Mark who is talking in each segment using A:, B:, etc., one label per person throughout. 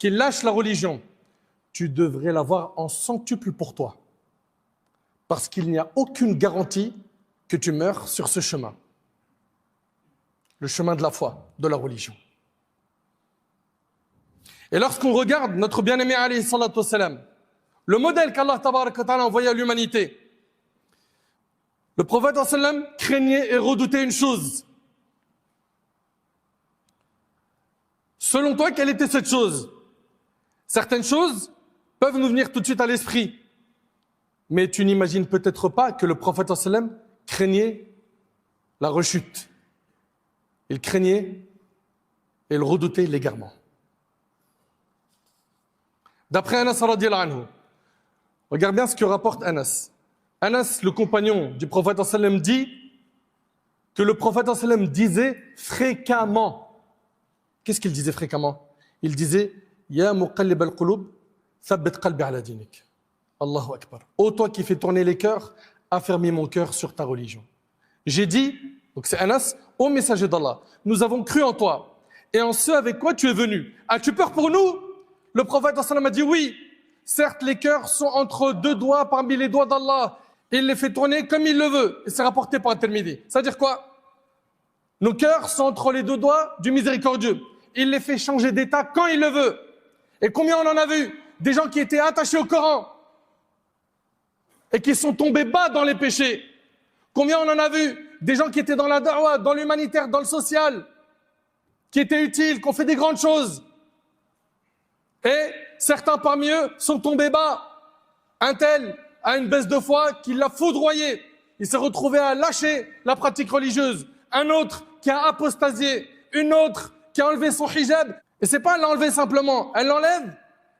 A: qui lâche la religion, tu devrais l'avoir en centuple pour toi. Parce qu'il n'y a aucune garantie que tu meurs sur ce chemin. Le chemin de la foi, de la religion. Et lorsqu'on regarde notre bien-aimé alayhi salatu wassalam, le modèle qu'Allah tabaraka wa ta'ala a envoyé à l'humanité, le prophète sallam craignait et redoutait une chose. Selon toi, quelle était cette chose? Certaines choses peuvent nous venir tout de suite à l'esprit. Mais tu n'imagines peut-être pas que le prophète sallam craignait la rechute. Il craignait et il redoutait l'égarement. D'après Anas radiyallahu anhu, regarde bien ce que rapporte Anas. Anas, le compagnon du prophète sallam, dit que le prophète sallam disait fréquemment. Qu'est-ce qu'il disait fréquemment? Il disait Ya muqallib al-qulub, thabbit qalbi ala dinik. Allahu akbar. Ô toi qui fais tourner les cœurs, affermis mon cœur sur ta religion. J'ai dit, donc c'est Anas, ô messager d'Allah, nous avons cru en toi et en ce avec quoi tu es venu. As-tu peur pour nous? Le prophète sallam a dit oui. Certes, les cœurs sont entre deux doigts parmi les doigts d'Allah. Il les fait tourner comme il le veut. Et c'est rapporté par At-Tirmidhi. Ça veut dire quoi? Nos cœurs sont entre les deux doigts du miséricordieux. Il les fait changer d'état quand il le veut. Et combien on en a vu? Des gens qui étaient attachés au Coran et qui sont tombés bas dans les péchés. Combien on en a vu? Des gens qui étaient dans la da'wah, dans l'humanitaire, dans le social, qui étaient utiles, qui ont fait des grandes choses. Et certains parmi eux sont tombés bas. Un tel a une baisse de foi qui l'a foudroyé. Il s'est retrouvé à lâcher la pratique religieuse. Un autre qui a apostasié. Une autre qui a enlevé son hijab. Et c'est pas l'enlever simplement. Elle l'enlève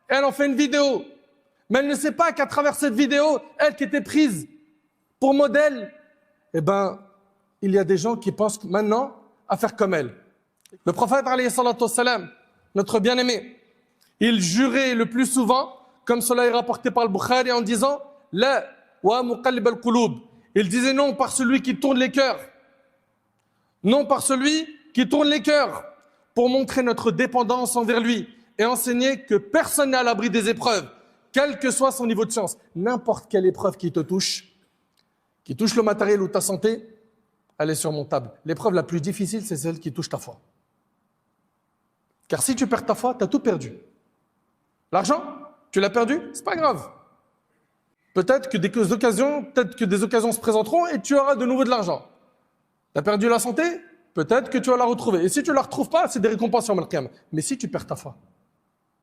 A: et elle en fait une vidéo. Mais elle ne sait pas qu'à travers cette vidéo, elle qui était prise pour modèle, eh ben, il y a des gens qui pensent maintenant à faire comme elle. Le prophète, alayhi salatu wassalam, notre bien-aimé, il jurait le plus souvent, comme cela est rapporté par le Bukhari, en disant La wa muqallib al-qulub. Il disait non par celui qui tourne les cœurs. Non par celui qui tourne les cœurs, pour montrer notre dépendance envers lui et enseigner que personne n'est à l'abri des épreuves, quel que soit son niveau de chance. N'importe quelle épreuve qui te touche, qui touche le matériel ou ta santé, elle est surmontable. L'épreuve la plus difficile, c'est celle qui touche ta foi. Car si tu perds ta foi, tu as tout perdu. L'argent, tu l'as perdu, c'est pas grave. Peut-être que des occasions se présenteront et tu auras de nouveau de l'argent. Tu as perdu la santé, peut-être que tu vas la retrouver. Et si tu ne la retrouves pas, c'est des récompenses sur le qiyam. Mais si tu perds ta foi,